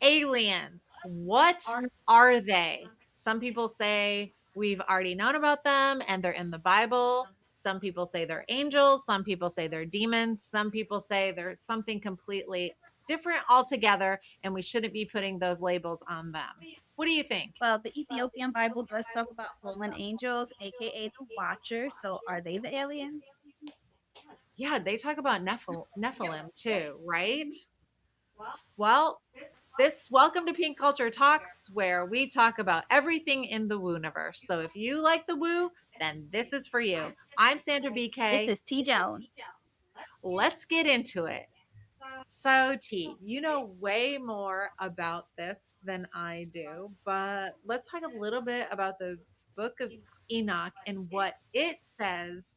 Aliens. What are they? Some people say we've already known about them and they're in the Bible. Some people say they're angels. Some people say they're demons. Some people say they're something completely different altogether, and we shouldn't be putting those labels on them. What do you think? Well, the Ethiopian Bible does talk about fallen angels, aka the Watchers. So are they the aliens? Yeah, they talk about Nephilim too, right? Well, this welcome to Pink Culture Talks, where we talk about everything in the Woo universe. So if you like the Woo, then this is for you. I'm Sandra This BK. is T. Jones. Let's get into it. So, T, you know way more about this than I do, but let's talk a little bit about the Book of Enoch and what it says,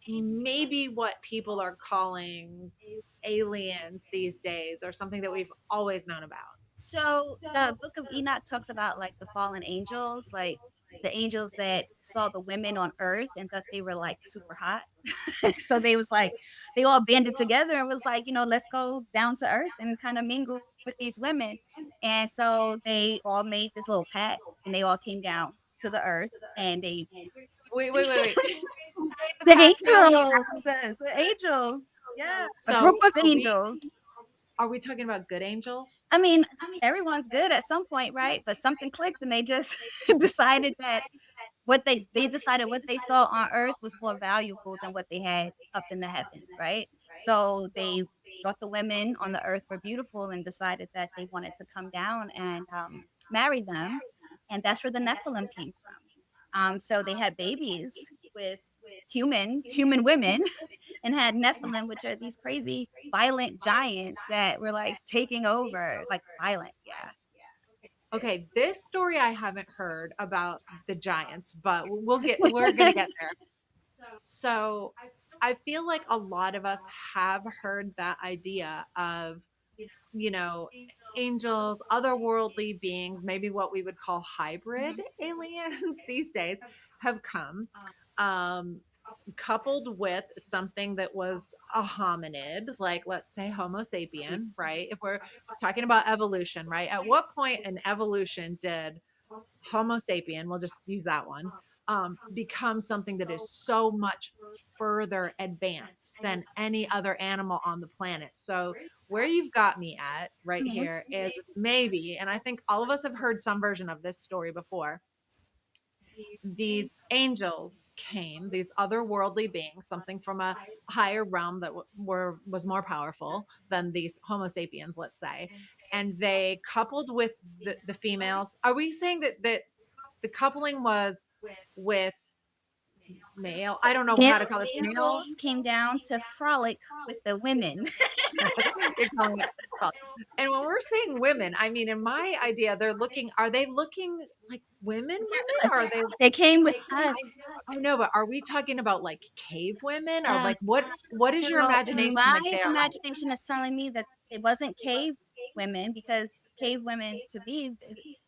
maybe what people are calling aliens these days, or something that we've always known about. So the Book of Enoch talks about like the fallen angels, like the angels that saw the women on Earth and thought they were like super hot. So they was like they all banded together and was like, let's go down to Earth and kind of mingle with these women. And so they all made this little pact and they all came down to the Earth and they Wait. Who made the the pact now? angels, the angels, yeah, a group So of angels. are we talking about good angels? I mean, everyone's good at some point, right? But something clicked and they just decided that what they decided what they saw on earth was more valuable than what they had up in the heavens, right? So they thought the women on the earth were beautiful and decided that they wanted to come down and marry them. And that's where the Nephilim came from. So they had babies with human women and had Nephilim, which are these crazy violent giants that were like taking over, like violent. Yeah. Okay, this story I haven't heard about the giants, but we're gonna get there. So I feel like a lot of us have heard that idea of, you know, angels, otherworldly beings, maybe what we would call hybrid aliens these days have come. Um, Coupled with something that was a hominid, like let's say Homo sapien, right? If we're talking about evolution, right? At what point in evolution did Homo sapien, we'll just use that one, become something that is so much further advanced than any other animal on the planet? So, where you've got me at right Mhm. here is maybe, and I think all of us have heard some version of this story before, these angels came, these otherworldly beings, something from a higher realm that was more powerful than these Homo sapiens, let's say, and they coupled with the females. Are we saying that the coupling was with male? I don't know Male how to call this male. angels came down to frolic with the women. You're calling it frog. And when we're saying women, I mean, in my idea, are they looking like women, or are they? They came with us. I know, but are we talking about like cave women, or Um, like what is your so imagination my that they are like? imagination is telling me that it wasn't cave women because cave women to me,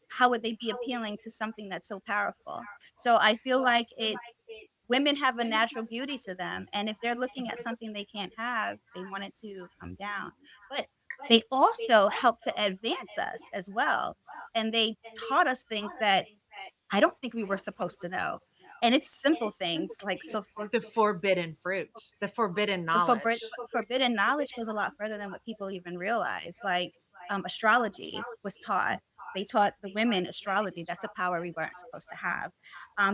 how would they be appealing to something that's so powerful? So I feel like it's women have a natural beauty to them, and if they're looking at something they can't have, they want it to come down. But they also help to advance us as well, and they taught us things that I don't think we were supposed to know. And it's simple things like so The forbidden fruit, the forbidden the knowledge. forbidden knowledge goes a lot further than what people even realize. Like astrology was taught. They taught the women astrology. That's a power we weren't supposed to have.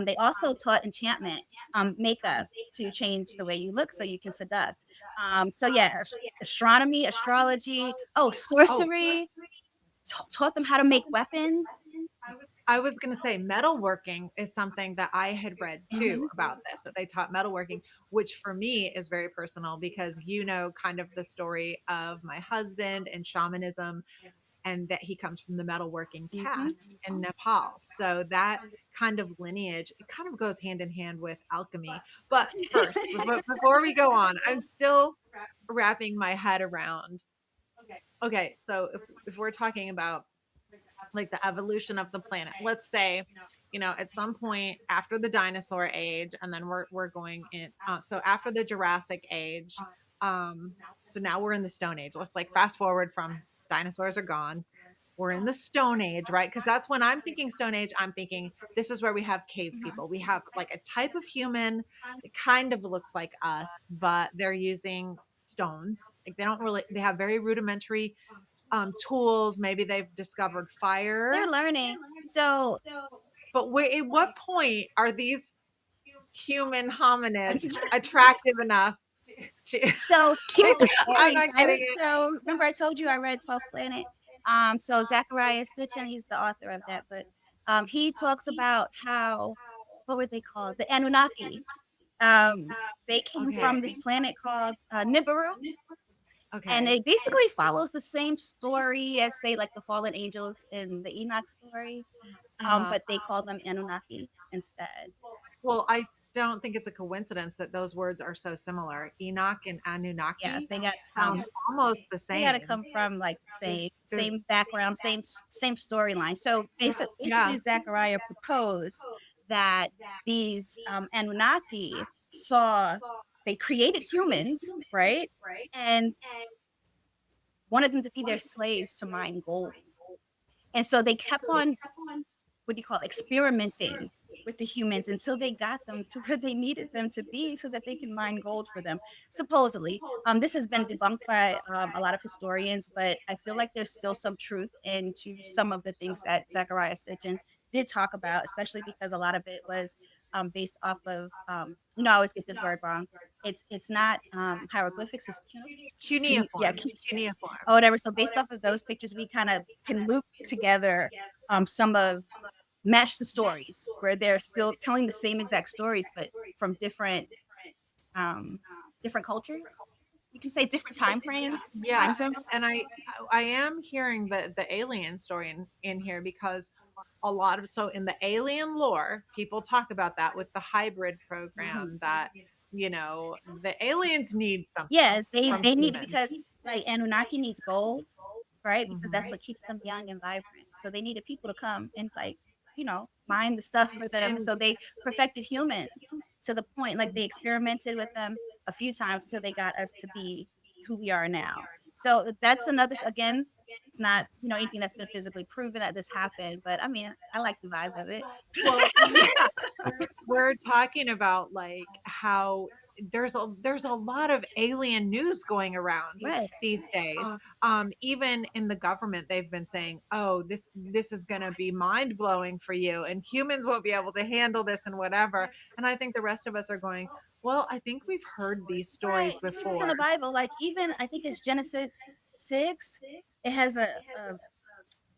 They also taught enchantment, makeup to change the way you look so you can seduct. So yeah, astronomy, astrology, oh, Oh, sorcery, taught them how to make weapons. I was going to say metalworking is something that I had read too Mhm. about this, that they taught metalworking, which for me is very personal because kind of the story of my husband and shamanism, and that he comes from the metalworking Mhm. caste in Nepal. So that kind of lineage, it kind of goes hand in hand with alchemy. But first, before we go on, I'm still wrapping my head around. Okay, so if we're talking about like the evolution of the planet, let's say, at some point after the dinosaur age, and then we're going in. So after the Jurassic age, so now we're in the Stone Age. Let's like fast forward from dinosaurs are gone. We're in the Stone Age, right? Because that's when I'm thinking Stone Age, I'm thinking this is where we have cave Mhm. people. We have like a type of human that kind of looks like us, but they're using stones. Like they don't really, they have very rudimentary tools. Maybe they've discovered They're fire. learning. So But where, at what point are these human hominids attractive enough to, so here's the I'm story, not right? getting it. So remember I told you I read 12th Planet? So Zachariah Stitchin, he's the author of that book. He talks about how what were they called? The Anunnaki. They came from this Okay. planet called Nibiru, and Okay. it basically follows the same story as say like the fallen angels in the Enoch story. Uh-huh. But they call them Anunnaki instead. Well, I don't think it's a coincidence that those words are so similar. Enoch and Yeah, Anunnaki they got sounds almost the they got to same. come from like the same There's, background, same storyline. So yeah. basically, Zachariah proposed that these Anunnaki saw they created humans, right, and wanted them to be their slaves to mine gold, and so they kept on what do you call it, experimenting with the humans until they got them to where they needed them to be so that they can mine gold for them. Supposedly, this has been debunked by a lot of historians, but I feel like there's still some truth into some of the things that Zachariah Sitchin did talk about, especially because a lot of it was based off of, I always get this word wrong. It's not hieroglyphics, it's yeah, Cuneiform. Cuneiform. or whatever. So based off of those pictures, we kind of can loop together some of match the stories where they're still telling the same exact stories, but from um, different cultures. You can say different time frames, different Yeah, time zones. and I am hearing the alien story in here because a lot of, so in the alien lore, people talk about that with the hybrid Mhm. program that the aliens need something Yeah, they from they need humans. because like Anunnaki needs gold, right? Because that's Mhm. what keeps them young and vibrant. So they needed people to come and like, mine the stuff for them. And So they perfected humans to the point like they experimented with them a few times till they got us to be who we are now. So that's another again, it's not, anything that's been physically proven that this happened, but I mean, I like the vibe of it. well, yeah, we're talking about like how there's a lot of alien news going around Right. these days. Even in the government, they've been saying, "Oh, this is going to be mind blowing for you, and humans won't be able to handle this, and whatever." And I think the rest of us are going, "Well, I think we've heard these Right. stories Even it's in the before." Bible. Like even I think it's Genesis 6. It has the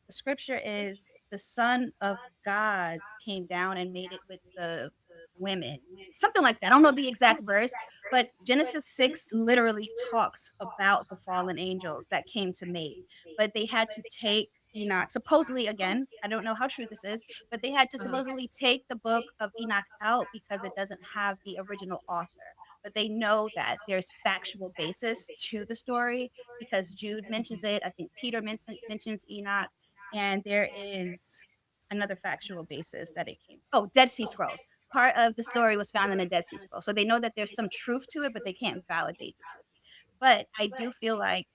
scripture is the son of gods came down and made it with the women. Something like that. I don't know the exact verse, but Genesis 6 literally talks about the fallen angels that came to mate. But they had to take Enoch, supposedly, again, I don't know how true this is, but they had to Uh-huh. supposedly take the book of Enoch out because it doesn't have the original author. But they know that there's factual basis to the story because Jude mentions it. I think Peter mentions Enoch, and there is another factual basis that it came. Oh, Dead Sea Scrolls. Part of the story was found in a Dead Sea Scroll. So they know that there's some truth to it, but they can't validate the truth. But I do feel like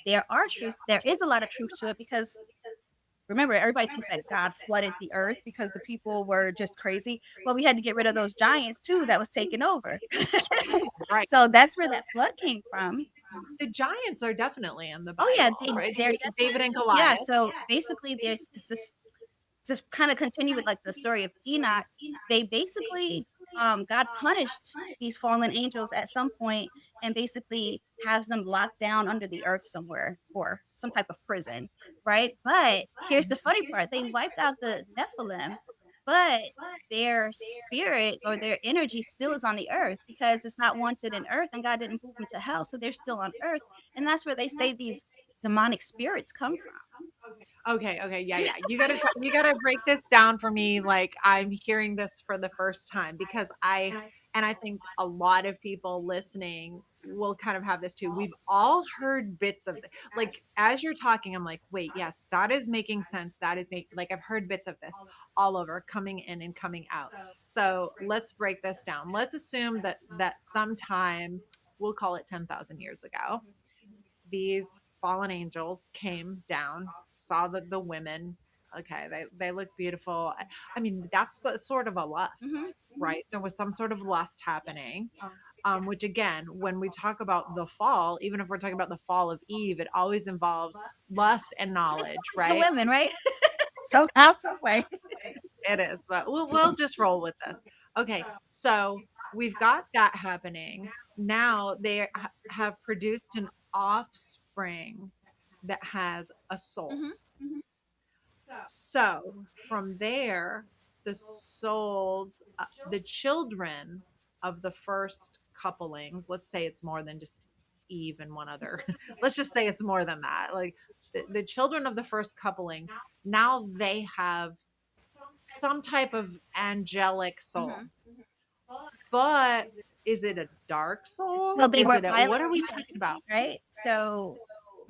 there is a lot of truth to it because remember, everybody thinks that God flooded the earth because the people were just crazy. Well, we had to get rid of those giants too that was taking over. Right. So that's where that flood came from. The giants are definitely in the Oh yeah, Bible, right? they're David and definitely yeah. Goliath. So basically, there's it's this to kind of continue with like the story of Enoch, they basically God punished these fallen angels at some point and basically has them locked down under the earth somewhere or some type of prison, right? But here's the funny part. They wiped out the Nephilim, but their spirit or their energy still is on the earth because it's not wanted in earth and God didn't move them to hell, so they're still on earth. And that's where they say these demonic spirits come from. Okay, okay, yeah, yeah. You gotta break this down for me. Like I'm hearing this for the first time because I think a lot of people listening will kind of have this too. We've all heard bits of it. Like as you're talking, I'm like, wait, yes, that is making sense. That is make like I've heard bits of this all over, coming in and coming out. So let's break this down. Let's assume that sometime we'll call it 10,000 years ago, these fallen angels came down, saw the women. Okay, they look beautiful. I mean, that's a sort of a Mhm. lust, right? There was some sort of lust Yes. happening. Which again, when we talk about the fall, even if we're talking about the fall of Eve, it always involves lust and It's knowledge, always the right? women, right? Somehow, some way. It is, but we'll just roll with this. Okay, so we've got that happening. Now they have produced an offspring that has a soul. Mhm. So from there, the children of the first couplings, let's say it's more than just Eve and one other, let's just say it's more than that. Like the children of the first couplings, now they have some type of angelic soul. Mhm. But is it a dark soul? Well, they Is were it a, violent what are we beings, talking about? right? So,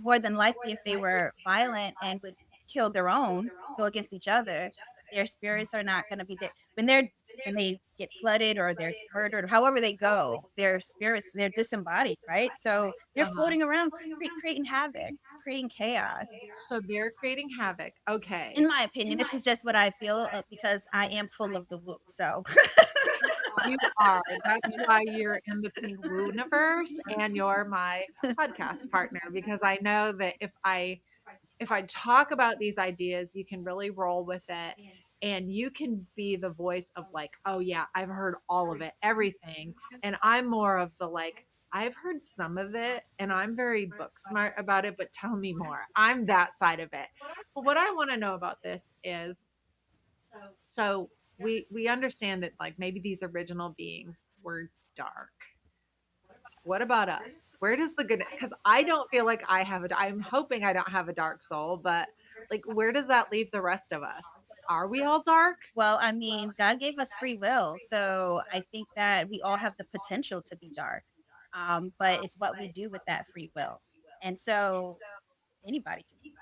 more than likely, if they were violent and would kill their own, go against each other, their spirits are not gonna be there. When they get flooded or they're murdered, or however they go, their spirits, they're disembodied, right? So, they're Uh-huh. floating around creating havoc, creating chaos. So they're creating havoc. In Okay. my opinion, this is just what I feel, because I am full of the woo, so You are. That's why you're in the Pink Woo universe and you're my podcast partner because I know that if I talk about these ideas, you can really roll with it and you can be the voice of like, oh yeah, I've heard all of it, everything. And I'm more of the like, I've heard some of it and I'm very book smart about it, but tell me more. I'm that side of it. But what I want to know about this is so we understand that like maybe these original beings were dark. What about us? Where does the good, because I don't feel like I'm hoping I don't have a dark soul, but like where does that leave the rest of us? Are we all dark? Well, I mean, God gave us free will, so I think that we all have the potential to be dark, but it's what we do with that free will, and so anybody can be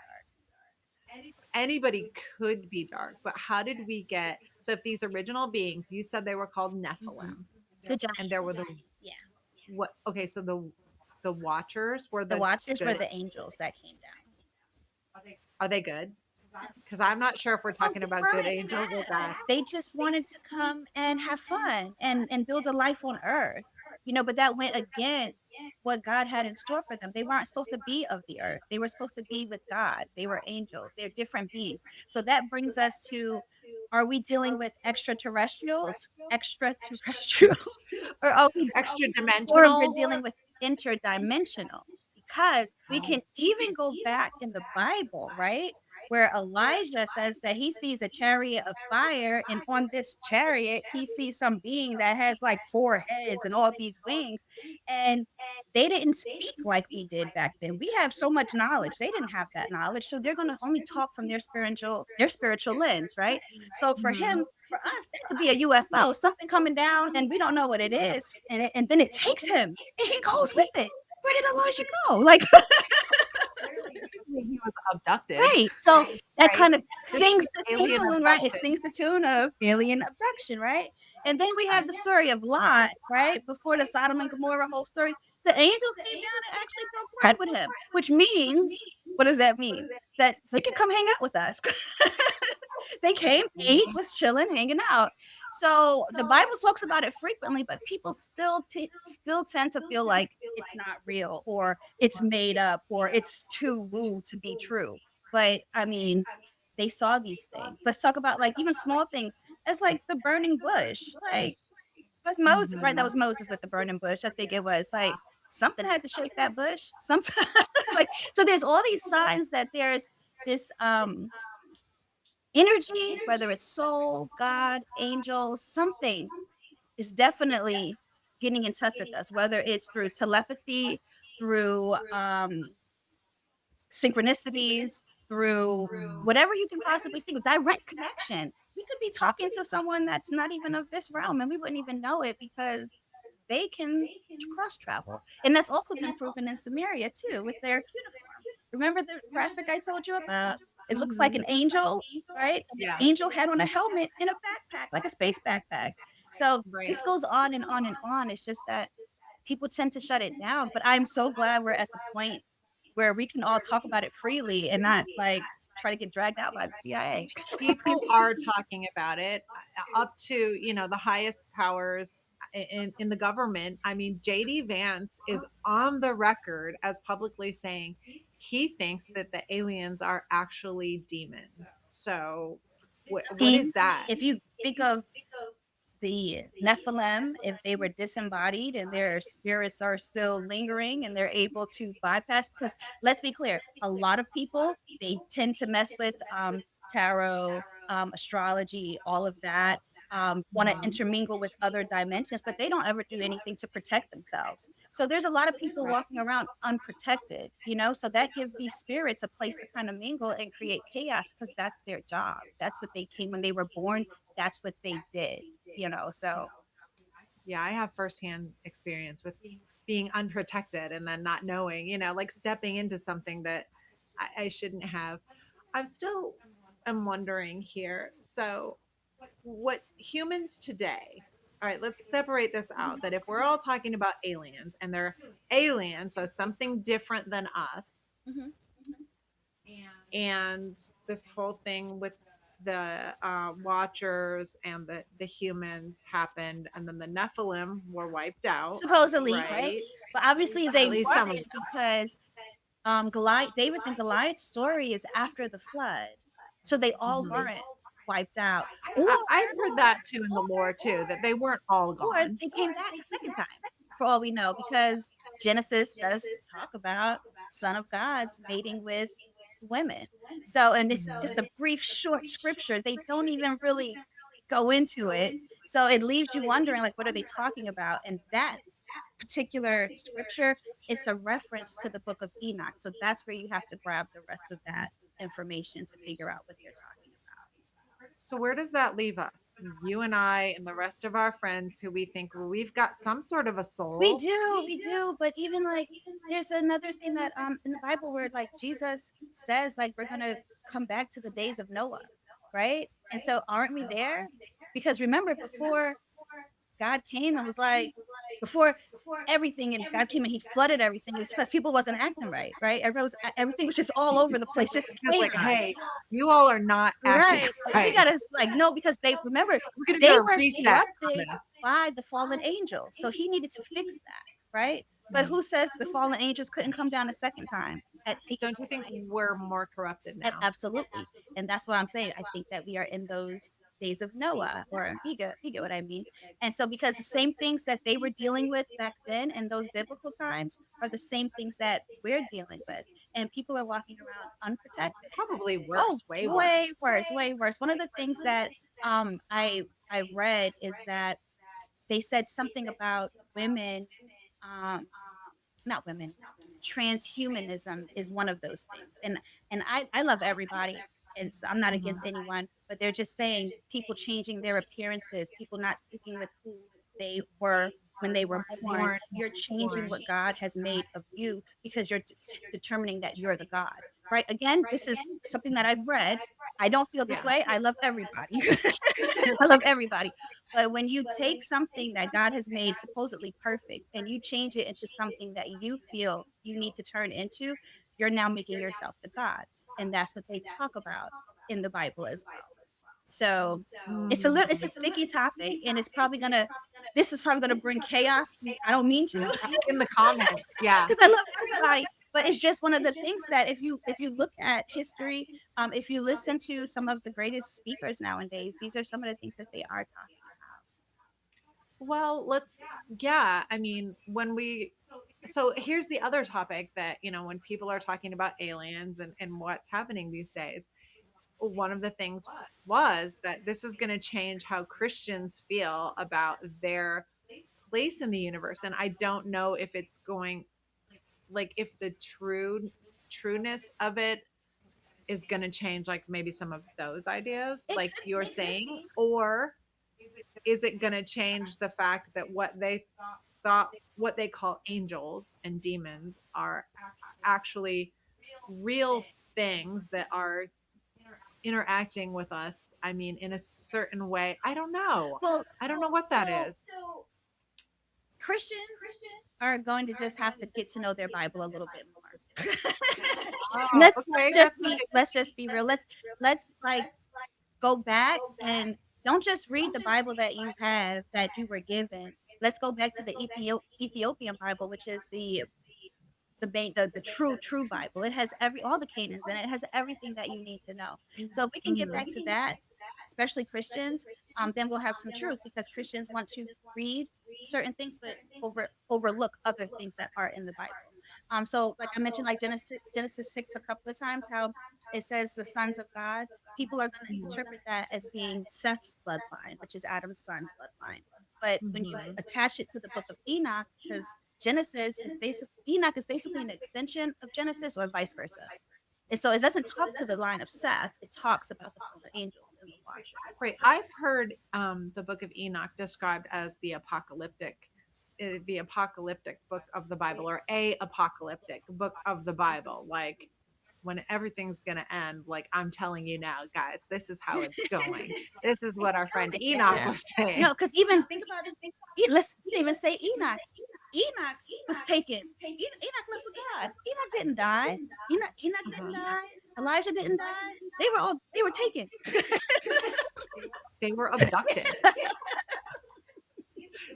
Anybody could be dark, but how did we get, so if these original beings, you said they were called dark. Nephilim The and there giants, were the yeah. what, okay, so the watchers were The the Watchers were good. the angels that came down. Are they good? Because I'm not sure if we're Oh, talking they about good weren't angels or bad. bad. They just wanted to come and have fun and build a life on earth, but that went against what God had in store for them. They weren't supposed to be of the earth. They were supposed to be with God. They were angels. They're different beings. So that brings us to, are we dealing with extraterrestrials? Extraterrestrials? Or are we Extra or we're dimensionals? dealing with interdimensional, because we can even go back in the Bible, right? Where Elijah says that he sees a chariot of fire, and on this chariot, he sees some being that has like four heads and all these wings. And they didn't speak like we did back then. We have so much knowledge. They didn't have that knowledge. So they're gonna only talk from their spiritual lens, right? So for Mhm. him, for us, that could be a UFO, something coming down, and we don't know what it is, and then it takes him, and he goes with it. Where did Elijah go? Like, He was abducted, right. So that right? kind of This sings is the alien tune, right? It abduction. sings the tune of alien abduction, right? And then we have the story of Lot, right? Before the Sodom and Gomorrah whole story, the angels came down and actually broke bread with him, which means, what does that mean? That they can come hang out with us. They came, ate, was chilling, hanging out. So the Bible talks about it frequently, but people still tend to feel like it's not real, or it's made up, or it's too woo to be true. But I mean, they saw these things. Let's talk about like even small things as like the burning bush. Like with Moses, right? That Mhm. was Moses with the burning bush. I think it was like something had to shake that bush. Sometimes like, so there's all these signs that there's this energy, whether it's soul, God, angels, something is definitely getting in touch with us, whether it's through telepathy, through synchronicities, through Mhm. whatever you can possibly think of, direct connection. We could be talking to someone that's not even of this realm and we wouldn't even know it, because they can cross travel. And that's also been proven in Sumeria too with their uniform. Remember the graphic I told you about? It looks like Mhm. an angel, right? And Yeah, the angel had on a helmet and a backpack, like a space backpack. So right. this goes on and on and on. It's just that people tend to shut it down. But I'm so glad we're at the point where we can all talk about it freely and not like try to get dragged out by the CIA. People are talking about it up to, the highest powers in the government. I mean, JD Vance is on the record as publicly saying he thinks that the aliens are actually demons. So what He, is that? if you think of the Nephilim, if they were disembodied and their spirits are still lingering and they're able to bypass, because let's be clear, a lot of people they tend to mess with tarot, astrology, all of that. Want to Mhm. intermingle with other dimensions, but they don't ever do anything to protect themselves. So there's a lot of people walking around unprotected, so that gives these spirits a place to kind of mingle and create chaos because that's their job. That's what they came when they were born. That's what they did, so Yeah, I have firsthand experience with being unprotected and then not knowing, like stepping into something that I shouldn't have. I'm still am wondering here. So, what humans today, all right, let's separate this out that if we're all talking about aliens and they're aliens, so something different than us, Mhm. and this whole thing with the watchers and the humans happened, and then the Nephilim were wiped out, Supposedly, right? right? But obviously At they least some of weren't them. because Goliath, David and Goliath's story is after the flood. So they all Mhm. weren't wiped out. Or I've heard that too in the lore too, that they weren't all or gone. they came back a second time, for all we know, because Genesis does talk about Son of God's mating with women. So, and it's just a brief, short scripture. They don't even really go into it. So it leaves you wondering, like, what are they talking about? And that particular scripture, it's a reference to the Book of Enoch. So that's where you have to grab the rest of that information to figure out what they're talking about. So where does that leave us? You and I and the rest of our friends who we think, well, we've got some sort of a soul. We do, but even like there's another thing that in the Bible where like Jesus says like we're gonna come back to the days of Noah, right? And so aren't we there? Because remember before God came and was like before everything and God came and he flooded everything, it was because people wasn't acting right, right? Everything was just all over the place, just He was like, chaos. hey, you all are not acting Right. Like, we right. gotta like no, because they remember We're gonna do they a were reset on corrupted this. by the fallen angels. So he needed to fix that, right? But who says the fallen angels couldn't come down a second time at any Don't you think point? we're more corrupted now? Absolutely. And that's what I'm saying. I think that we are in those days of Noah, or you get what I mean. And so because the same things that they were dealing with back then in those biblical times are the same things that we're dealing with. And people are walking around unprotected. Probably Oh, worse, way way worse. worse, way worse. One of the things that I read is that they said something about women, um, not women, transhumanism is one of those things. And I love everybody. And so I'm not against Mhm. anyone, but they're just saying people changing their appearances, people not sticking with who they were when they were born. Born, You're changing born. what God has made of you because you're determining that you're the God. Right? Again, this is something that I've read. I don't feel this Yeah. way. I love everybody. I love everybody. But when you take something that God has made supposedly perfect and you change it into something that you feel you need to turn into, you're now making yourself the God. And that's what they talk about in the Bible as well. So it's a Mm. sticky topic and this is probably gonna bring chaos. I don't mean to In the comments, yeah. because I love everybody. But it's just one of the things that if you look at history, if you listen to some of the greatest speakers nowadays, these are some of the things that they are talking about. Well, yeah, I mean, so here's the other topic that, when people are talking about aliens and what's happening these days, one of the things was that this is going to change how Christians feel about their place in the universe. And I don't know if it's going, like, if the trueness of it is going to change, like maybe some of those ideas, It like could you're it could saying, be. or is it going to change the fact that thought what they call angels and demons are actually real things that are interacting with us, I mean, in a certain way? I don't know. Well, I don't know what that is. Christians are going to just have to get to know their Bible a little bit more. Oh, Let's okay, just that's be let's just be real. Let's like go back and don't just read the Bible that you have that you were given. Let's go back to the Ethiopian Bible, which is the true Bible. It has all the canons and it has everything that you need to know. So if we can get back mhm, to that, especially Christians, then we'll have some truth because Christians want to read certain things but overlook other things that are in the Bible. So like I mentioned, like Genesis 6 a couple of times, how it says the sons of God. People are going to mhm, interpret that as being Seth's bloodline, which is Adam's son bloodline. But when you mhm. attach it to the book of Enoch, because Genesis is basically Enoch is basically an extension of Genesis or vice versa. And so it doesn't talk to the line of Seth, it talks about the fallen angels and the watchers. Right. I've heard the Book of Enoch described as the apocalyptic book of the Bible, or a apocalyptic book of the Bible. Like when everything's gonna end, like I'm telling you now, guys, this is how it's going. This is what our friend Enoch Yeah. was saying. No, because even think about it. Let's we didn't even say Enoch. Enoch was taken. Enoch lived with God. Enoch didn't die. Enoch didn't Uh-huh. die. Elijah didn't die. They were taken. They were abducted.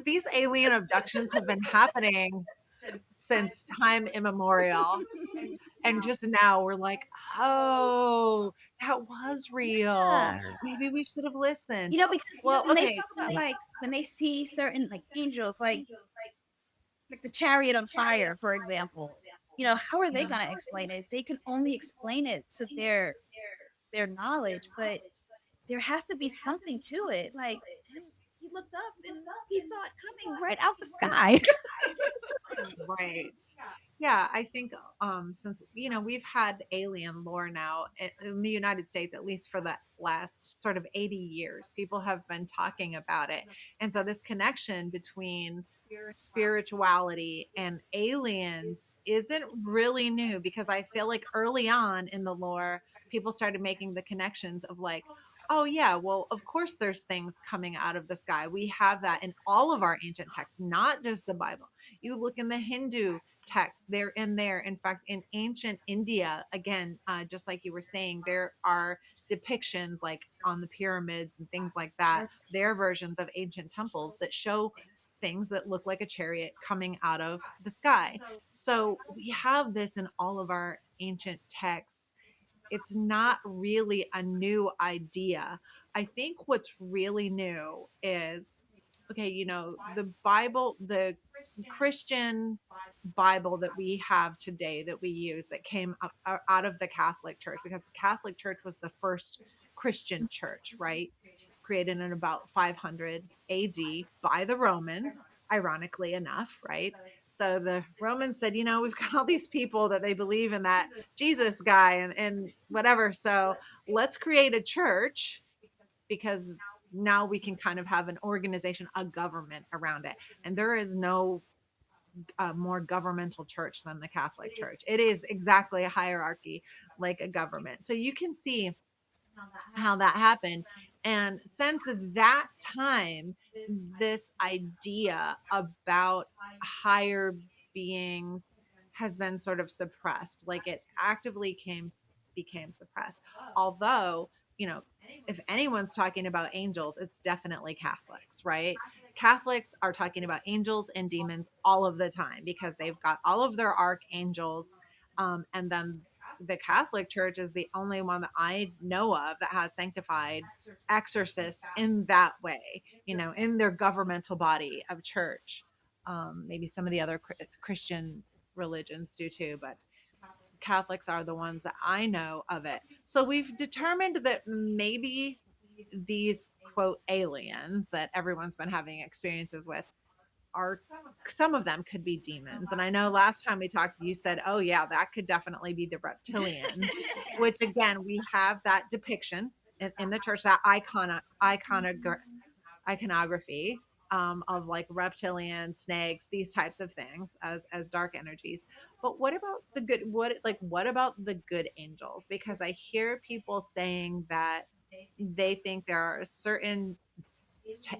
These alien abductions have been happening since time immemorial. And just now we're like, oh, that was real. Yeah. Maybe we should have listened. Because Well, when they okay. talk about like when they see certain like angels, like the chariot on fire, for example, how are they Mhm. gonna explain it? They can only explain it to their knowledge, but there has to be something to it. Like he looked up and he saw it coming right out the sky. Right. Yeah, I think since we've had alien lore now in the United States, at least for the last sort of 80 years, people have been talking about it. And so this connection between spirituality and aliens isn't really new, because I feel like early on in the lore, people started making the connections of like, oh yeah, well, of course there's things coming out of the sky. We have that in all of our ancient texts, not just the Bible. You look in the Hindu texts, they're in there. In fact, in ancient India, again, just like you were saying, there are depictions like on the pyramids and things like that, their versions of ancient temples that show things that look like a chariot coming out of the sky. So we have this in all of our ancient texts. It's not really a new idea. I think what's really new is, okay, the Bible, the Christian Bible that we have today, that we use, that came up out of the Catholic Church, because the Catholic Church was the first Christian church, right? Created in about 500 AD by the Romans, ironically enough, right? So the Romans said, we've got all these people that they believe in that Jesus guy and whatever. So let's create a church, because now we can kind of have an organization, a government around it. And there is no more governmental church than the Catholic Church. It is exactly a hierarchy, like a government. So you can see how that happened. And since that time, this idea about higher beings has been sort of suppressed. Like it actively became suppressed. Although, if anyone's talking about angels, it's definitely Catholics, right? Catholics are talking about angels and demons all of the time, because they've got all of their archangels. And then the Catholic Church is the only one that I know of that has sanctified exorcists in that way, in their governmental body of church. Maybe some of the other Christian religions do too, but Catholics are the ones that I know of it. So we've determined that maybe these quote aliens that everyone's been having experiences with are, some of them could be demons. And I know last time we talked, you said, oh, yeah, that could definitely be the reptilians, which again, we have that depiction in the church, that iconography, of like reptilian snakes, these types of things as dark energies. But what about the good? What about the good angels? Because I hear people saying that they think there are certain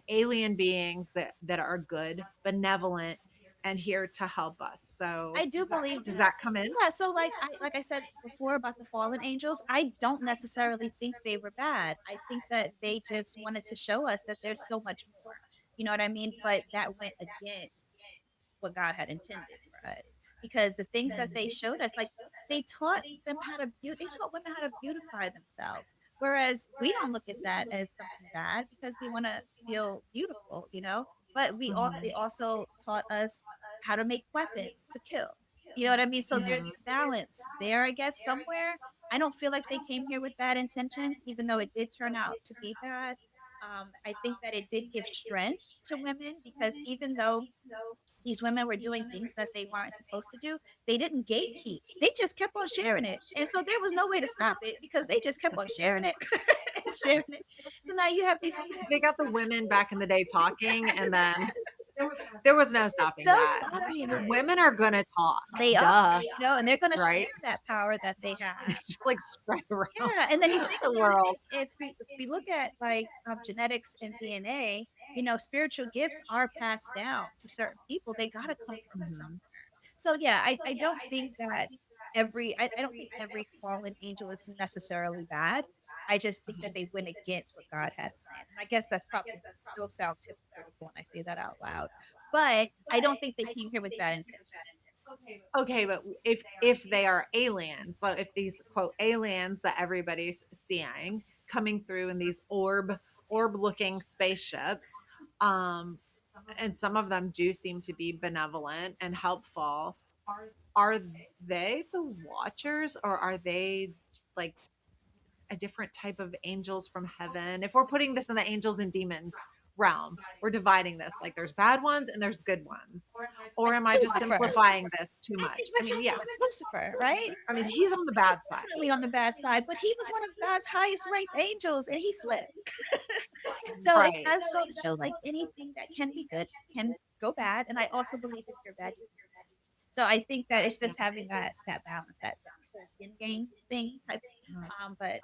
alien beings that are good, benevolent, and here to help us. So I do believe does that. that come in? Yeah, so like I said before about the fallen angels, I don't necessarily think they were bad. I think that they just wanted to show us that there's so much more. You know what I mean? But that went against what God had intended for us. Because the things that they showed us, like they taught them how to they taught women how to beautify themselves. Whereas we don't look at that as something bad because we want to feel beautiful, you know. But they Mhm. also taught us how to make weapons to kill. You know what I mean? So there's Mhm. a balance there, I guess, somewhere. I don't feel like they came here with bad intentions, even though it did turn out to be bad. I think that it did give strength to women because even though these women were doing things that they weren't supposed to do, they didn't gatekeep. They just kept on sharing it. And so there was no way to stop it because they just kept on sharing it and sharing it. So now you have these They got the women back in the day talking, and then there was no stopping no that. stopping it. Women are gonna talk, They are, duh, and they're going to share right? that power that they have. Just like spread around Yeah, and then you think the about world. it, if we look at like genetics and DNA, spiritual gifts are passed down to certain people. They got to come from somewhere. Mhm. So yeah, I don't think that I don't think every fallen angel is necessarily bad. I just think that they went against what God had planned. And I guess that's probably still sounds hypocritical when I say that out loud. But I don't think they came here with bad intentions. Okay, but if they are aliens, so if these quote aliens that everybody's seeing coming through in these orb looking spaceships, um, and some of them do seem to be benevolent and helpful, are they the watchers, or are they like a different type of angels from heaven? If we're putting this in the angels and demons realm, we're dividing this like there's bad ones and there's good ones. Or Like am I just Lucifer. simplifying this too I much? think I let's mean, just yeah. go with Lucifer, right? I mean, he's on the bad side. Definitely on the bad side, but he was one of God's highest ranked angels and he flipped. So it Right. does go to show like anything that can be good can go bad. And I also believe if you're bad, you can go bad. So I think that it's just having that balance, that whole yin game thing type. But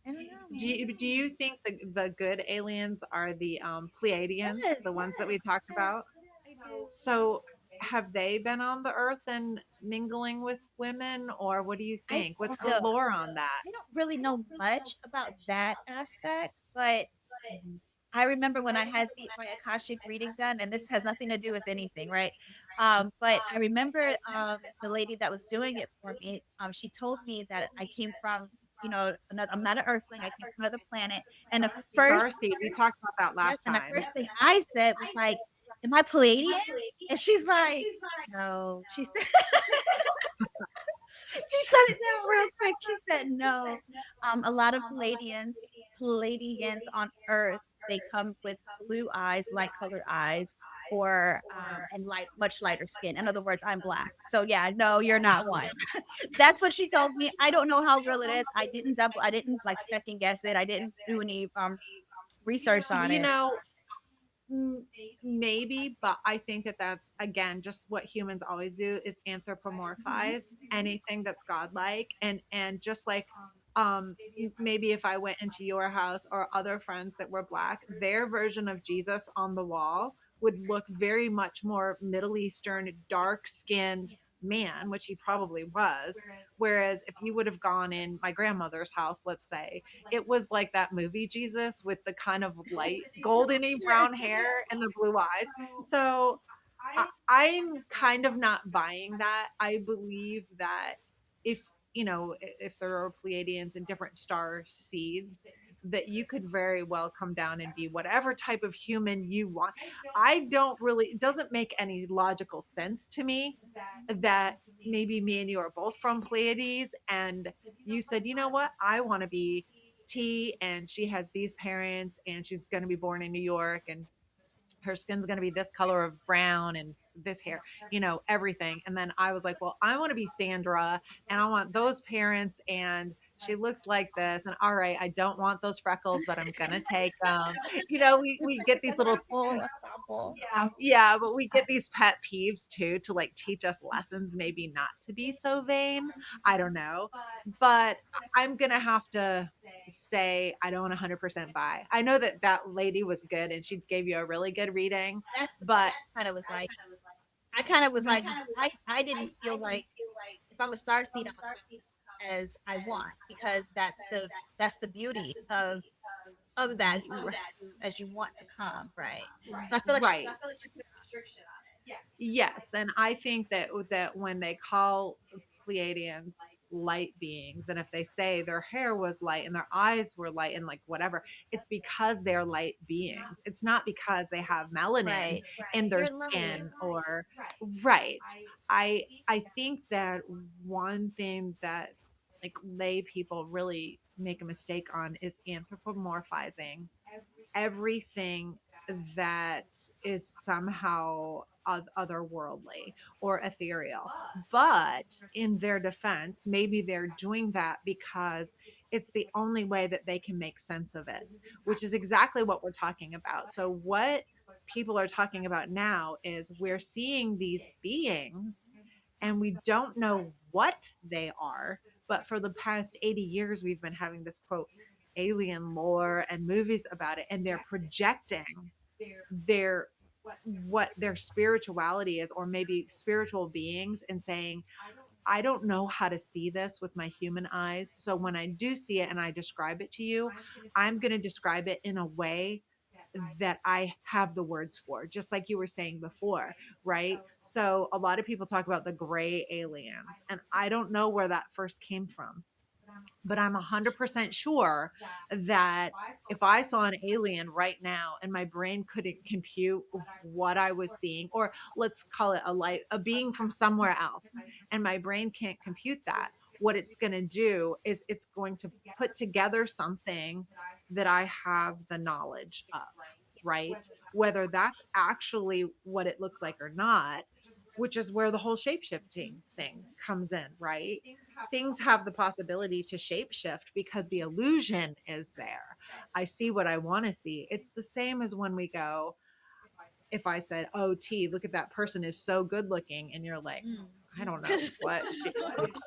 I don't know, man. Do you think the good aliens are the Pleiadians, Yes, the ones that we talked about? I do. So have they been on the earth and mingling with women, or what do you I think? What's the so lore on that? I don't really know much about that aspect, but Mhm. I remember when I had my Akashic reading done, and this has nothing to do with anything, right? But I remember the lady that was doing it for me. She told me that I came from, another, I'm not an Earthling. I came from another planet, and the first, Starseed, we talked about that yes, last and the time. first thing I said was like, "Am I Palladian?" And she's like, "No." She said, she shut it down real quick. She said, "No, a lot of Palladians on Earth, they come with blue eyes, light colored eyes, or and much lighter skin. In other words, I'm black. So yeah, no, you're not one." That's what she told me. I don't know how real it is. I didn't like second guess it. I didn't do any research on You it. know, Mm, maybe, but I think that that's again just what humans always do is Mhm. anthropomorphize anything that's godlike, and just like maybe if I went into your house or other friends that were black, their version of Jesus on the wall would look very much more Middle Eastern, dark skinned man, which he probably was. Whereas if you would have gone in my grandmother's house, let's say, it was like that movie Jesus with the kind of light goldeny Yes. brown hair and the blue eyes. So I'm kind of not buying that. I believe that if if there are Pleiadians and different star seeds, that you could very well come down and be whatever type of human you want. I don't really, it doesn't make any logical sense to me that maybe me and you are both from Pleiades and you said, you know what, I want to be T and she has these parents and she's going to be born in New York and her skin's going to be this color of brown and this hair, everything. And then I was like, well, I want to be Sandra and I want those parents and she looks like this. And all right, I don't want those freckles, but I'm going to take them. We It's get like a these little, full ensemble. yeah, but we get these pet peeves too to like teach us lessons, maybe not to be so vain. I don't know. But I'm going to have to say I don't 100% buy. I know that that lady was good and she gave you a really good reading, That's what but kind of was like. I kind of was like, I didn't feel like if I'm a star seed, I'm gonna come as I want because that's the beauty of that as you want to come, right? So I feel like she Right. Yes, and I think that when they call Pleiadians light beings, and if they say their hair was light and their eyes were light and like whatever, it's because they're light beings. It's not because they have melanin right. in their You're light. skin or right. I think that one thing that like lay people really make a mistake on is anthropomorphizing everything that is somehow otherworldly or ethereal. But in their defense, maybe they're doing that because it's the only way that they can make sense of it, which is exactly what we're talking about. So, what people are talking about now is we're seeing these beings and we don't know what they are. But for the past 80 years, we've been having this quote alien lore and movies about it, and they're projecting their what their spirituality is, or maybe spiritual beings, and saying, I don't know how to see this with my human eyes. So when I do see it and I describe it to you, I'm going to describe it in a way that I have the words for, just like you were saying before, right? So a lot of people talk about the gray aliens, and I don't know where that first came from, but I'm 100% sure that if I saw an alien right now and my brain couldn't compute what I was seeing, or let's call it a light, a being from somewhere else, and my brain can't compute that, what it's going to do is it's going to put together something that I have the knowledge of, right? Whether that's actually what it looks like or not, which is where the whole shapeshifting thing comes in, right? Things have the possibility to shapeshift because the illusion is there. I see what I want to see. It's the same as when we go, if I said, "Oh, T, look at that person is so good looking," and you're like, Mm. I don't know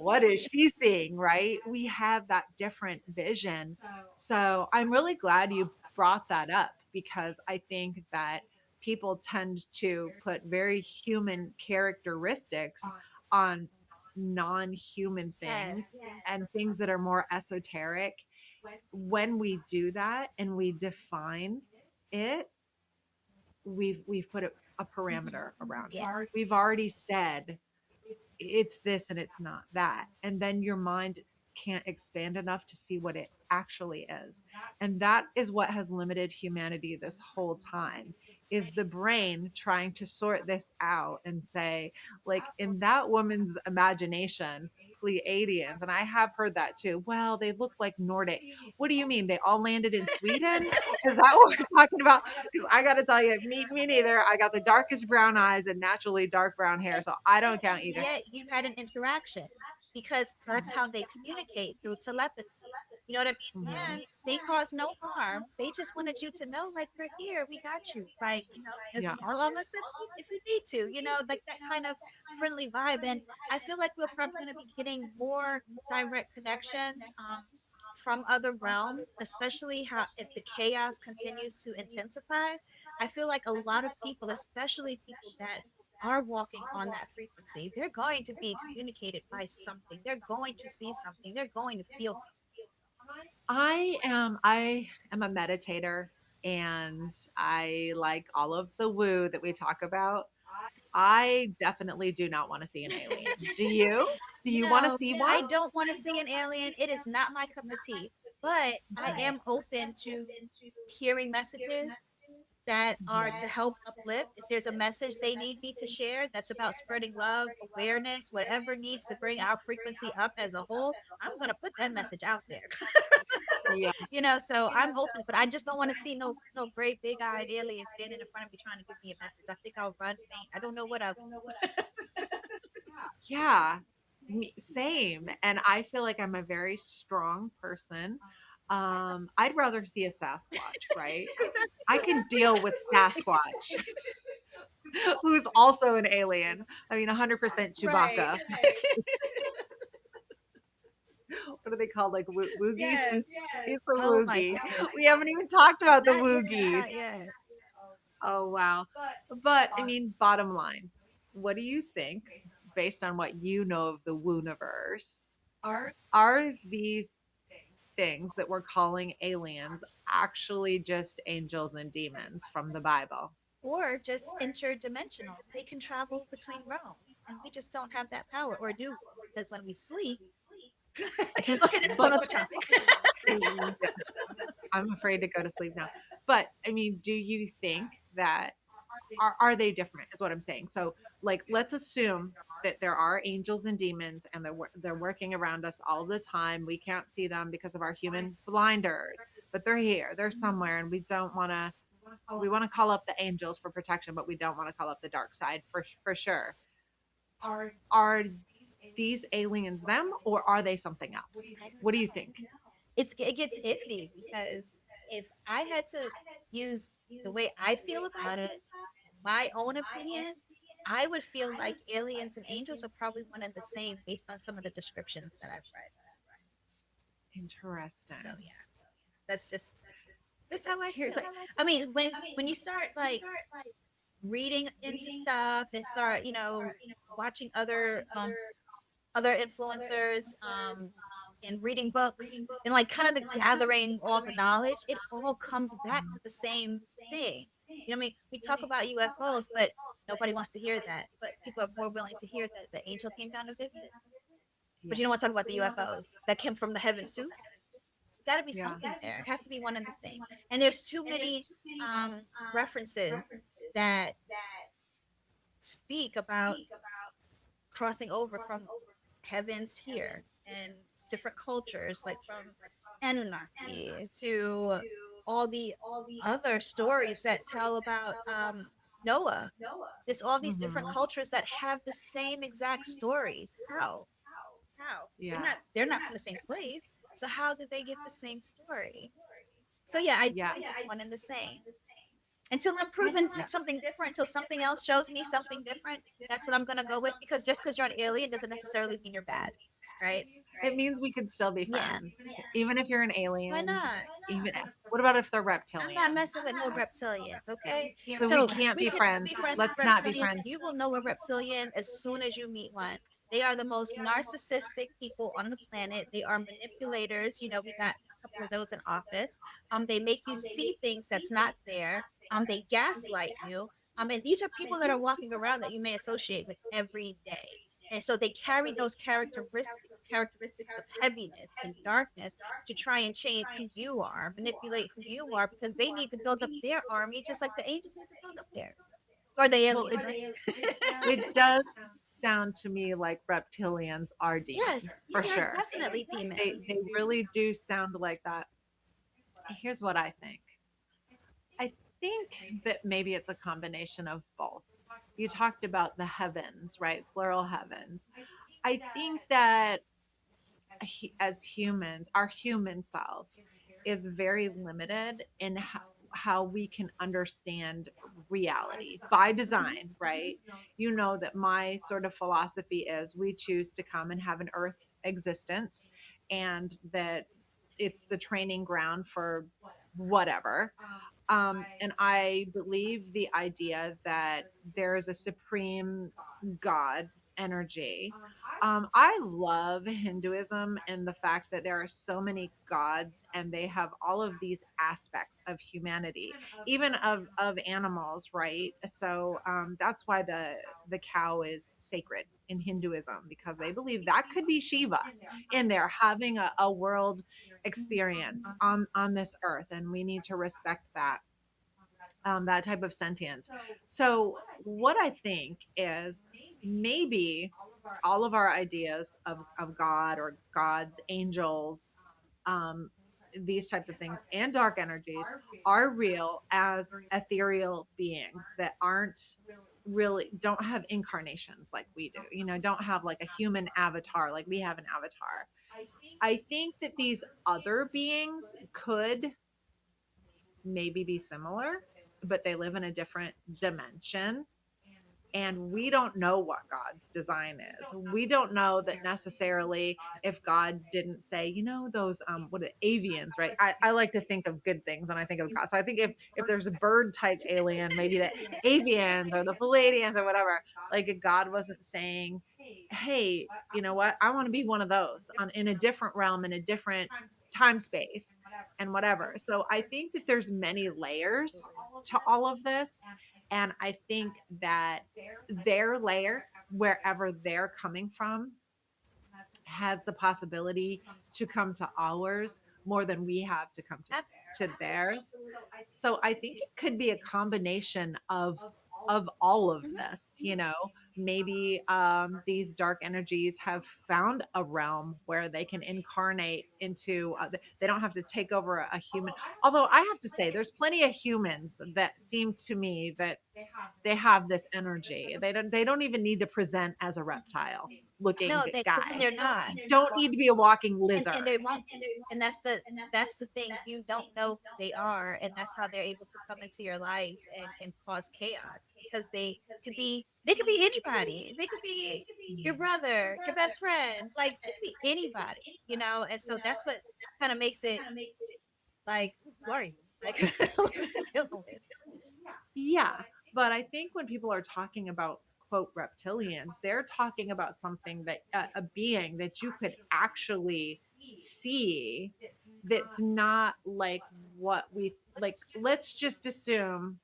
what is she seeing, right? We have that different vision. So I'm really glad you brought that up because I think that people tend to put very human characteristics on non-human Yes. things and things that are more esoteric. When we do that and we define it, we've put a parameter around it. Yeah. We've already said it's this and it's not that. And then your mind can't expand enough to see what it actually is. And that is what has limited humanity this whole time, is the brain trying to sort this out and say, like, in that woman's imagination, Pleiadians, and I have heard that too. Well, they look like Nordic. What do you mean? They all landed in Sweden? Is that what we're talking about? Because I got to tell you, me neither. I got the darkest brown eyes and naturally dark brown hair, so I don't count either. Yet you had an interaction because that's how they communicate through telepathy. You know what I mean? Mhm. And they cause no harm. They just wanted you to know, like, we're here, we got you. Like, as Yeah. long as if you need to, like that kind of friendly vibe. And I feel like we're probably going to be getting more direct connections from other realms, especially how if the chaos continues to intensify. I feel like a lot of people, especially people that are walking on that frequency, they're going to be communicated by something. They're going to see something. They're going to feel something. I am a meditator and I like all of the woo that we talk about. I definitely do not want to see an alien. Do you? Do you want to No, see one? I don't want to see an alien. It is not my cup of tea. But I am open to hearing messages that are to help uplift. If there's a message they need me to share that's about spreading love, awareness, whatever needs to bring our frequency up as a whole, I'm going to put that message out there. Yeah. So I'm open, but I just don't want to see no great big eyed alien standing in front of me trying to give me a message. I think I'll run faint. I don't know what I'll Yeah. Same. And I feel like I'm a very strong person. I'd rather see a Sasquatch, right? I can deal with Sasquatch, who's also an alien. I mean, 100% right. Chewbacca. What are they called? Like woogies? Yes. He's the Oh my woogie. goodness. We haven't even talked about the Not yet. woogies. Not yet. Oh, wow. But I mean, bottom line. what do you think, based on what you know of the Wooniverse, are these things that we're calling aliens actually just angels and demons from the Bible? Or just interdimensional. They can travel between realms, and we just don't have that power, or do we? Because when we sleep, okay, that's a whole But other topic. yeah, I'm afraid to go to sleep now. But I mean, do you think that are they different is what I'm saying. So like let's assume that there are angels and demons and they're working around us all the time. We can't see them because of our human blinders, but they're here. They're somewhere and we want to call up the angels for protection, but we don't want to call up the dark side for sure. Are these aliens them or are they something else? I don't What do you know. think? It gets iffy because if I had to use the way I feel about it, my own opinion, I would feel like aliens and angels are probably one and the same based on some of the descriptions that I've read. So Interesting. yeah, that's just how I feel. Here's I mean, when you start like reading into stuff and start, watching other influencers, and reading books and like kind of the gathering all the knowledge, it all comes back to the same thing. I mean, we talk about UFOs, but nobody wants to hear that. But people are more willing to hear that the angel came down to visit. But yeah. you don't want to talk about the UFOs that came from the heavens too. Got to be Yeah. something there. It has to be one and the same. And there's too many references that speak about crossing over from heavens here and different cultures, like from Anunnaki to all the other stories that tell about Noah. There's all these different Mhm. cultures that have the same exact stories. How? How? Yeah. They're not from the same place. So how did they get the same story? So yeah, I Yeah. think it's one and the same. Until I'm proven Yeah. something different, until something else shows me something different, that's what I'm gonna go with. Because just because you're an alien doesn't necessarily mean you're bad, right? It means we can still be Yeah, friends, even if you're an why alien. not? Even if, what about if they're I'm not reptilian? messing with no reptilians, okay? So we So can't we be can friends. be friends with Let's not be reptilians. friends. You will know a reptilian as soon as you meet one. They are the most narcissistic people on the planet. They are manipulators. We got a couple of those in office. They make you see things that's not there. They gaslight you. And these are people that are walking around that you may associate with every day. And so they carry those characteristics of heaviness and darkness to try and change who you are, manipulate who you are, because they need to build up their army just like the angels need to build up theirs. Or the Well, aliens, right? it does sound to me like reptilians are demons Yes, for they are sure. definitely demons. They really do sound like that. Here's what I think. I think that maybe it's a combination of both. You talked about the heavens, right? Plural heavens. I think that as humans, our human self is very limited in how we can understand reality by design, right? You know that my sort of philosophy is we choose to come and have an earth existence, and that it's the training ground for whatever. And I believe the idea that there is a supreme God energy. I love Hinduism and the fact that there are so many gods and they have all of these aspects of humanity, even of animals, right? So that's why the cow is sacred in Hinduism because they believe that could be Shiva in there having a world experience on this earth, and we need to respect that that type of sentience. So, what I think is maybe all of our ideas of God or gods, angels, um, these types of things, and dark energies are real as ethereal beings that aren't really don't have incarnations like we do, don't have like a human avatar like we have an avatar. I think that these other beings could maybe be similar, but they live in a different dimension. And we don't know what God's design is. We don't know that necessarily if God didn't say, those what are avians, right? I like to think of good things when I think of God. So I think if there's a bird type alien, maybe the avians or the Palladians or whatever, like if God wasn't saying, hey, you know what? I want to be one of those on in a different realm, in a different time space and whatever. So I think that there's many layers to all of this. And I think that their layer, wherever they're coming from, has the possibility to come to ours more than we have to come That's to theirs. So I think it could be a combination of all of mhm. this, maybe these dark energies have found a realm where they can incarnate into they don't have to take over a human, although I have to say there's plenty of humans that seem to me that they have this energy. They don't even need to present as a reptile looking No, and guy. they're not. You don't need to be a walking lizard. And they won't be. And that's the thing. You don't know who they are, and that's how they're able to come into your lives and cause chaos because they could be anybody. They could be your brother, your best friend, like it could be anybody, And so that's what kind of makes it like, who are you? Like, what are you dealing with? Yeah, but I think when people are talking about quote reptilians, they're talking about something that a being that you could actually see that's not like what we like. Let's just assume,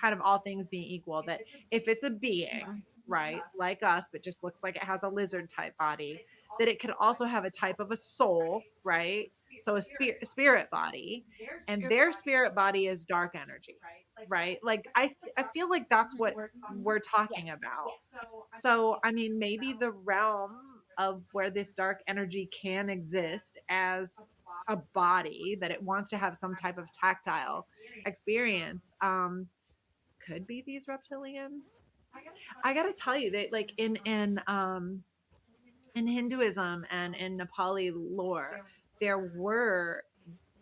kind of all things being equal, that if it's a being, right, like us, but just looks like it has a lizard type body, that it could also have a type of a soul, right? So a spirit body, and their spirit body is dark energy, right? Like I feel like that's what we're talking Yes. about. So I mean, maybe the realm of where this dark energy can exist as a body that it wants to have some type of tactile experience could be these reptilians. I gotta tell you that like in Hinduism and in Nepali lore, there were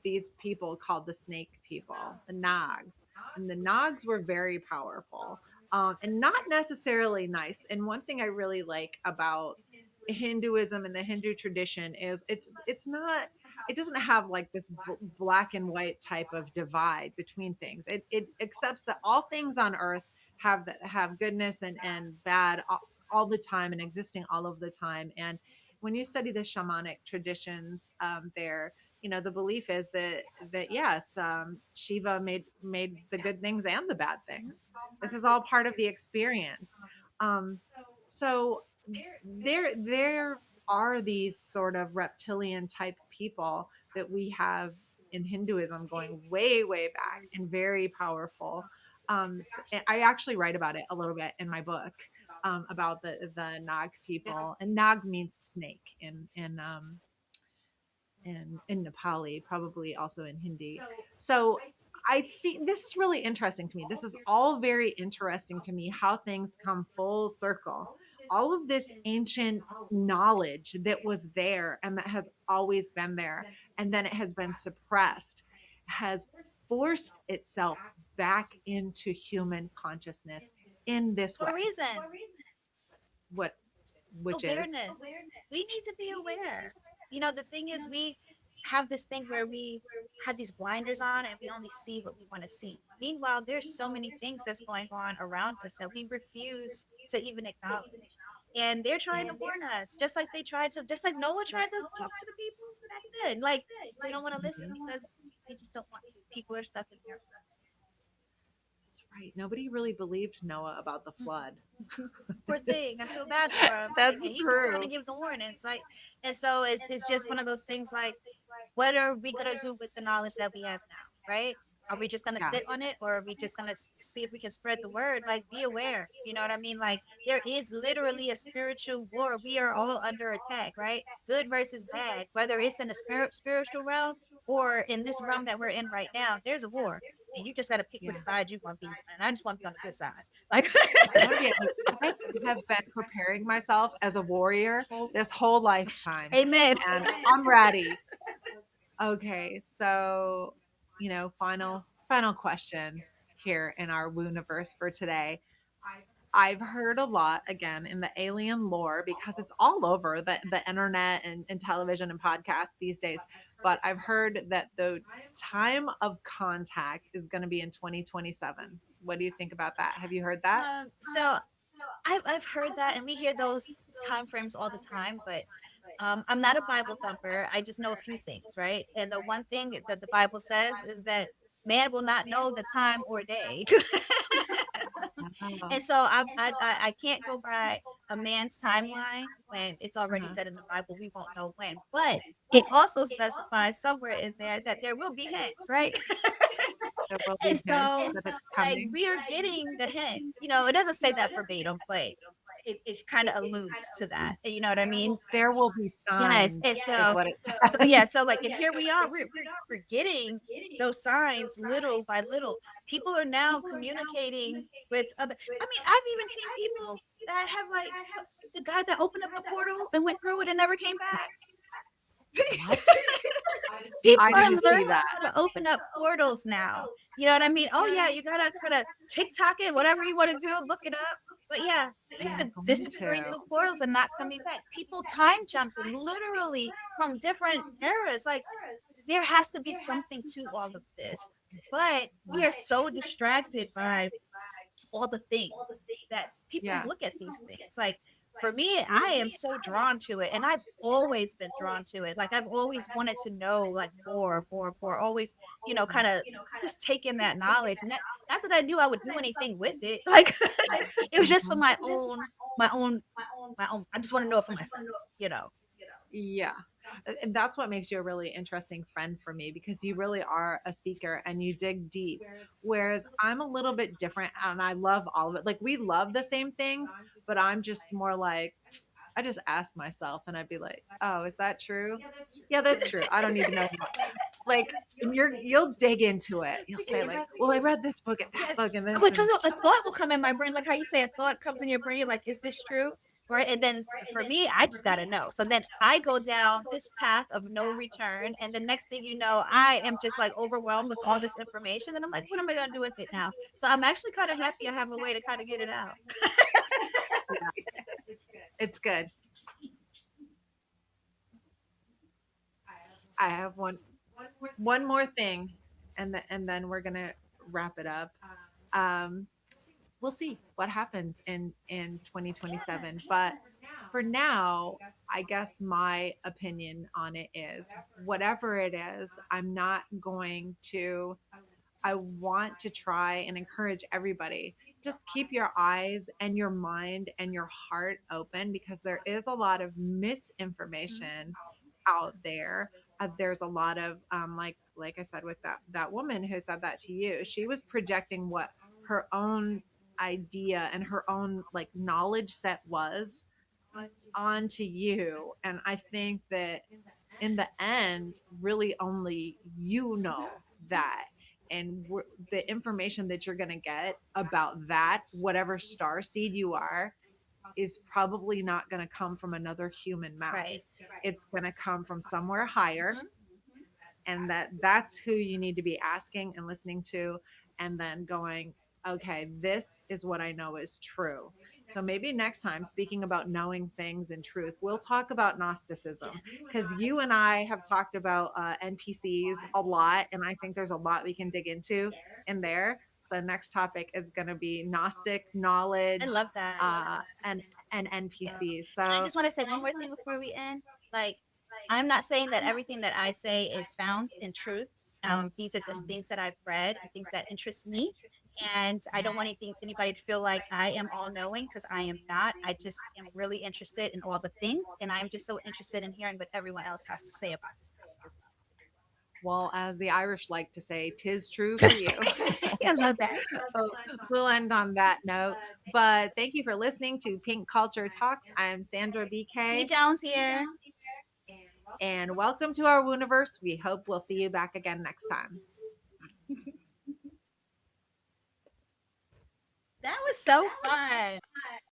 these people called the snake people, the Nags, and the Nags were very powerful, and not necessarily nice. And one thing I really like about Hinduism and the Hindu tradition is it's not, it doesn't have like this black and white type of divide between things. It accepts that all things on earth have goodness and bad all the time and existing all of the time. And when you study the shamanic traditions, there, the belief is that yes, Shiva made the good things and the bad things. This is all part of the experience. Um, so there are these sort of reptilian type people that we have in Hinduism going way back and very powerful. And I actually write about it a little bit in my book, about the Nag people, and Nag means snake in Nepali, probably also in Hindi. So I think this is really interesting to me. This is all very interesting to me, how things come full circle. All of this ancient knowledge that was there and that has always been there, and then it has been suppressed, has forced itself back into human consciousness in this For a way. reason. What, which is, Awareness. We need to be aware. The thing is, we have this thing where we have these blinders on and we only see what we want to see. Meanwhile, there's so many things that's going on around us that we refuse to even acknowledge. And they're trying to warn us, just like Noah tried to talk to the people back then. Like, they don't want to listen Mhm. because they just don't want to. People are stuck in their That's right. Nobody really believed Noah about the flood. poor thing. I feel bad for him. That's And he was trying to true. give the warnings. Like, and so it's just one of those things like, what are we gonna do with the knowledge that we have now, right? Are we just gonna Yeah. sit on it, or are we just gonna see if we can spread the word? Like, be aware. You know what I mean? Like, there is literally a spiritual war. We are all under attack, right? Good versus bad, whether it's in the spiritual realm or in this realm that we're in right now. There's a war, and you just gotta pick Yeah. which side you want to be on. And I just want to be on the good side. Like, I want to be, I have been preparing myself as a warrior this whole lifetime, amen. and I'm ready. Okay. So, final question here in our Wooniverse for today. I've heard a lot again in the alien lore because it's all over the internet and television and podcasts these days. But I've heard that the time of contact is going to be in 2027. What do you think about that? Have you heard that? So I've heard that, and we hear those time frames all the time, but I'm not a Bible thumper. I just know a few things, right? And the one thing that the Bible says is that man will not know the time or day. Oh, And so I can't go by a man's timeline when it's already uh-huh. said in the Bible we won't know when. But it also specifies somewhere in there that there will be hints, right? There will And be hints so, that it's like, coming. we are getting the hints. It doesn't say that verbatim, but it kind of alludes to that. You know what I mean? There will be Yes. And signs, is so, what it so yeah. says. So like, and here we are. We're getting those signs little by little. People are now communicating with other. I mean, I've even seen people that have like the guy that opened up the portal and went through it and never came back. What? People I are need to see learning that. how to open up portals now. You know what I mean? Oh yeah, you gotta kind of TikTok it, whatever you want to do, look it up. But yeah, I'm to going disappearing to. through portals and not coming back. People time jumping literally from different eras. Like there has to be something to all of this. But we are so distracted by all the things that people Yeah. look at these things. Like for me, I am so drawn to it, and I've always been drawn to it. Like I've always wanted to know like more, always, kind of just taking that knowledge. Not that I knew I would do anything with it. Like it was just for Mhm. my own, my own. I just want to know it for myself. Yeah. And that's what makes you a really interesting friend for me because you really are a seeker and you dig deep. Whereas I'm a little bit different and I love all of it. Like we love the same things, but I'm just more like, I just ask myself and I'd be like, oh, is that true? Yeah, that's true. I don't need to know more. Like, and you'll dig into it. You'll say, like, well, I read this book and that Yes, book and this because and a thought will come in my brain, like how you say a thought comes in your brain, like, is this true? Right. And then for me, I just got to know. So then I go down this path of no return. And the next thing you know, I am just like overwhelmed with all this information. And I'm like, what am I going to do with it now? So I'm actually kind of happy I have a way to kind of get it out. yeah, it's good. I have one more thing and then we're gonna wrap it up. Um, we'll see what happens in 2027. But for now, I guess my opinion on it is whatever it is, I'm not going to. I want to try and encourage everybody. Just keep your eyes and your mind and your heart open because there is a lot of misinformation out there. There's a lot of like I said with that woman who said that to you. She was projecting what her own idea and her own like knowledge set was onto you. And I think that in the end, really only you know that. And the information that you're going to get about that, whatever star seed you are, is probably not going to come from another human mouth. Right. It's going to come from somewhere higher, Mhm. and that's who you need to be asking and listening to and then going, okay, this is what I know is true. So maybe next time, speaking about knowing things and truth, we'll talk about Gnosticism because you and I have talked about NPCs a lot, and I think there's a lot we can dig into in there. So next topic is going to be Gnostic I knowledge love that. uh, and Yes. NPCs. And I So just want to say one more thing before we end. Like, I'm not saying that everything that I say is found in truth. These are just things that I've read and things that interest me. And I don't want anybody to feel like I am all knowing because I am not. I just am really interested in all the things. And I'm just so interested in hearing what everyone else has to say about this topic as well, as the Irish like to say, tis true well. for you. I love that. So we'll end on that note. But thank you for listening to Pink Culture Talks. I'm Sandra T BK, Jones here. and welcome to our Wooniverse. We hope we'll see you back again next time. That was so fun.